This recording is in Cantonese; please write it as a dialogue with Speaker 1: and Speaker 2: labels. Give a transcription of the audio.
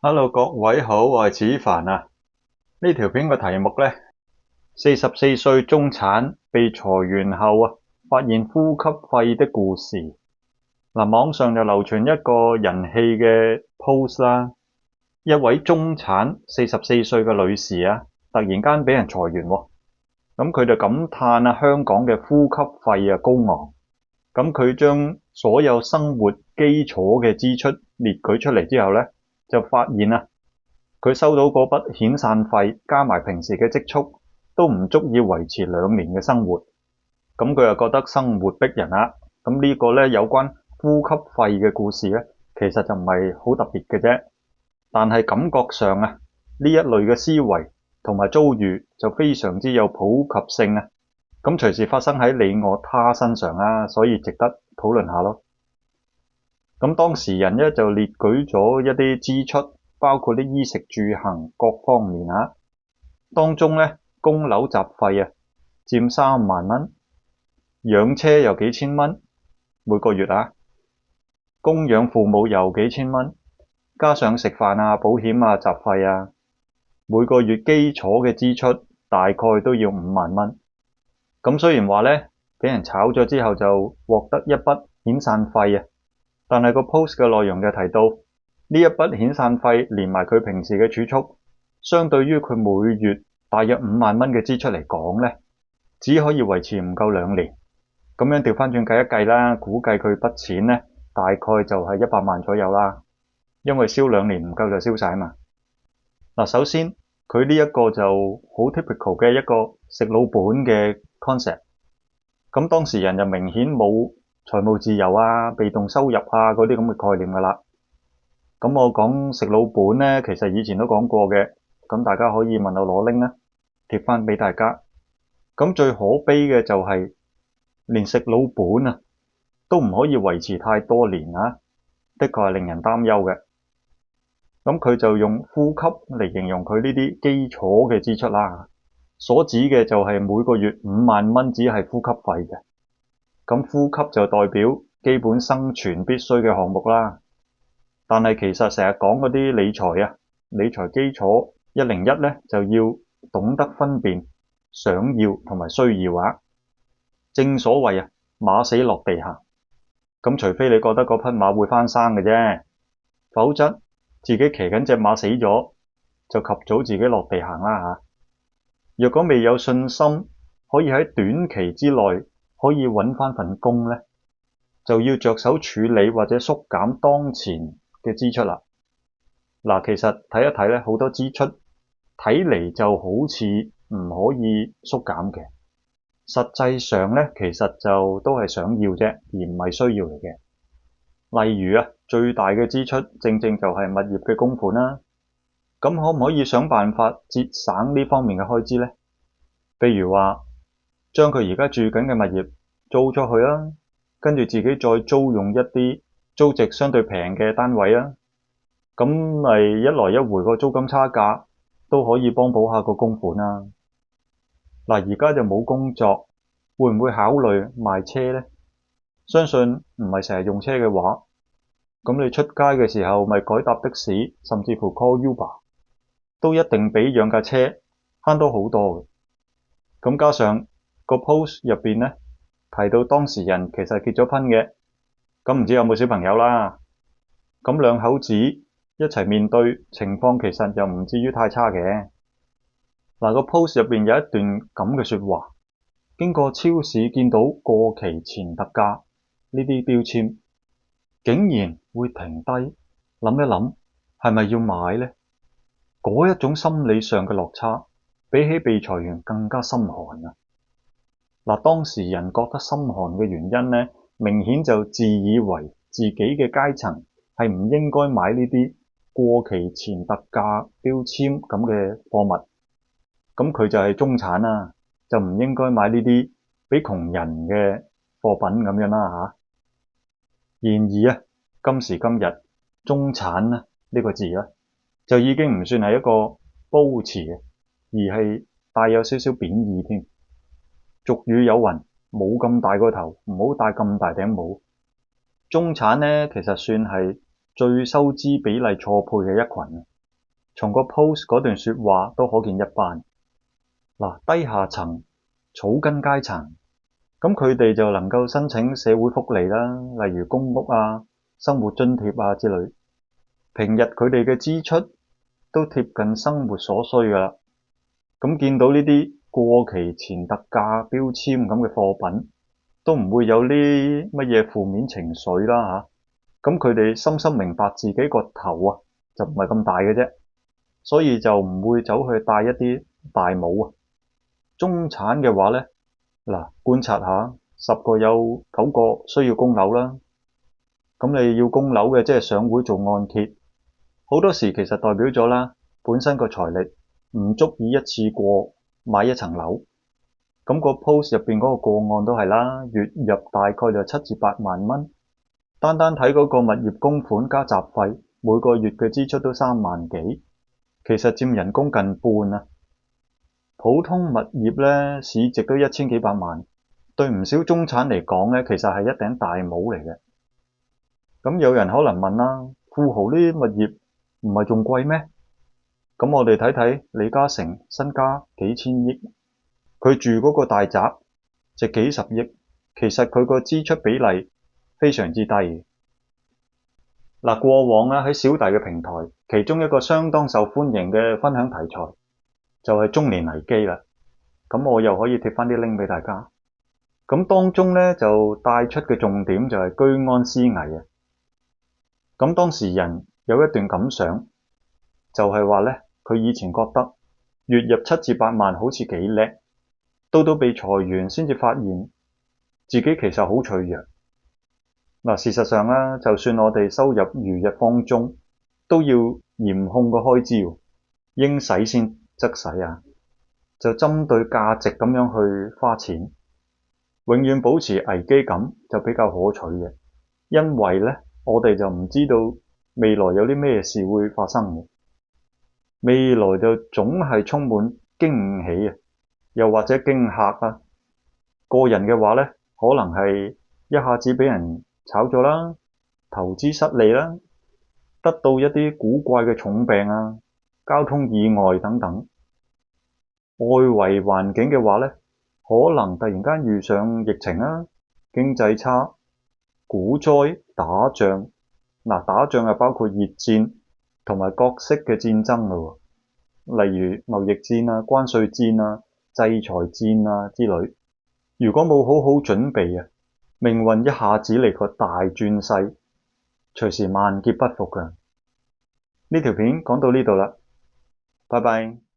Speaker 1: Hello，各位好，我係子凡啊。呢條片嘅題目呢，44歲中產被裁員後發現呼吸廢的故事。網上就流傳一個人氣嘅 post 啦，一位中產44歲嘅女士突然間俾人裁員喎。咁佢就感嘆香港嘅呼吸費高昂。咁佢將所有生活基礎嘅支出列舉出嚟之後呢，就發現佢收到嗰筆遣散費加埋平時嘅積蓄都唔足以維持2年嘅生活。咁佢又覺得生活逼人啦。咁呢個呢，有關呼吸費嘅故事呢，其實就唔係好特別嘅啫，但係感覺上呢一類嘅思維同埋遭遇就非常之有普及性啊。咁隨時發生喺你我他身上所以值得討論下咯。咁當事人呢，就列舉咗一啲支出，包括啲衣食住行各方面當中呢，供樓雜費佔3萬蚊，養車又幾千蚊每個月供養父母又幾千蚊，加上食飯保險雜費每個月基礎嘅支出大概都要5萬蚊。咁雖然話呢，俾人炒咗之後就獲得一筆遣散費但係個 post 嘅內容就提到呢一筆遣散費連埋佢平時嘅儲蓄，相對於佢每月大約5萬蚊嘅支出嚟講呢，只可以維持唔夠2年。咁樣調翻轉計一計啦，估計佢筆錢呢大概就係100萬左右啦，因為燒2年唔夠就燒晒嘛。首先佢呢一個就好 typical 嘅一個食老本嘅 concept。咁當事人就明顯冇財務自由被動收入嗰啲咁嘅概念噶啦。咁我講食老本呢，其實以前都講過嘅，咁大家可以問我攞拎貼翻俾大家。咁最可悲嘅就係連食老本都唔可以維持太多年的確係令人擔憂嘅。咁佢就用呼吸嚟形容佢呢啲基礎嘅支出啦，所指嘅就係每個月5萬蚊只係呼吸費嘅。咁呼吸就代表基本生存必須嘅項目啦。但係其實成日講嗰啲理財理財基礎101呢，就要懂得分辨想要同埋需要正所謂馬死落地行。咁除非你覺得嗰匹馬會翻生嘅啫，否則自己騎緊隻馬死咗，就及早自己落地行啦若果未有信心可以喺短期之內可以搵翻份工呢，就要着手處理或者縮減當前嘅支出啦。其實睇一睇呢，好多支出睇嚟就好似唔可以縮減嘅，實際上呢，其實就都係想要啫，而唔係需要嚟嘅。例如最大嘅支出正正就係物業嘅供款啦。咁可唔可以想辦法節省呢方面嘅開支呢？譬如話將佢而家住緊嘅物業租出去跟住自己再租用一啲租值相對平嘅單位咁咪一來一回個租金差價都可以幫補下個供款而家就冇工作，會唔會考慮賣車呢？相信唔係成日用車嘅話，咁你出街嘅時候咪改搭的士，甚至乎 call Uber， 都一定比養架車慳多好多嘅。咁加上個 post 入邊呢，提到當事人其實結咗婚嘅，咁唔知有冇小朋友啦。咁兩口子一齊面對情況，其實又唔至於太差嘅。個 post 入邊有一段咁嘅說話，經過超市見到過期前特價呢啲標籤，竟然會停低諗一諗，係咪要買呢？嗰一種心理上嘅落差，比起被裁員更加心寒當事人覺得心寒嘅原因呢，明顯就自以為自己嘅階層係唔應該買呢啲過期前特價標籤咁嘅貨物。咁佢就係中產就唔應該買呢啲俾窮人嘅貨品咁樣啦然而今時今日中產呢個字就已經唔算係一個褒詞而係帶有少少貶義添。俗語有云，冇咁大個頭，唔好戴咁大頂帽。中產呢，其實算係最收支比例錯配嘅一群。從個 post 嗰段說話都可見一斑。嗱，低下層、草根階層，咁佢哋就能夠申請社會福利啦，例如公屋啊、生活津貼啊之類。平日佢哋嘅支出都貼近生活所需㗎啦。咁見到呢啲過期前特價標籤咁嘅貨品，都唔會有呢乜嘢負面情緒啦嚇。咁佢哋深深明白自己個頭啊就唔係咁大嘅啫，所以就唔會走去戴一啲大帽啊。中產嘅話咧，嗱，觀察下，10個有9個需要供樓啦。咁你要供樓嘅，即係上會做按揭，好多時其實代表咗啦，本身個財力唔足以一次過買一層樓。咁個 post 入邊嗰個個案都係啦，月入大概就7至8萬蚊，單單睇嗰個物業供款加雜費，每個月嘅支出都3萬幾，其實佔人工近半啊。普通物業咧，市值都1000幾百萬，對唔少中產嚟講咧，其實係一頂大帽嚟嘅。咁有人可能問啦，富豪呢啲物業唔係仲貴咩？咁我哋睇睇李嘉誠身家幾千億，佢住嗰個大宅值幾十億，其實佢個支出比例非常之低。嗱，過往咧喺小弟嘅平台，其中一個相當受歡迎嘅分享題材就係中年危機啦。咁我又可以貼翻啲 link 俾大家。咁當中咧就帶出嘅重點就係居安思危啊。咁當事人有一段感想，就係話咧，佢以前覺得月入7至8萬好似幾叻，到被裁員先至發現自己其實好脆弱。嗱，事實上啦，就算我哋收入如日方中，都要嚴控個開支，應使先則使啊，就針對價值咁樣去花錢，永遠保持危機感就比較可取嘅，因為咧我哋就唔知道未來有啲咩事會發生嘅，未來就總係充滿驚喜啊，又或者驚嚇啊。個人嘅話咧，可能係一下子俾人炒咗啦，投資失利啦，得到一啲古怪嘅重病啊，交通意外等等。外圍環境嘅話咧，可能突然間遇上疫情啦，經濟差、股災、打仗。嗱，打仗又包括熱戰同埋各式嘅戰爭咯，例如貿易戰啊、關稅戰啊、制裁戰啊之類。如果冇好好準備啊，命運一下子嚟個大轉勢，隨時萬劫不復㗎。呢條片講到呢度啦，拜拜。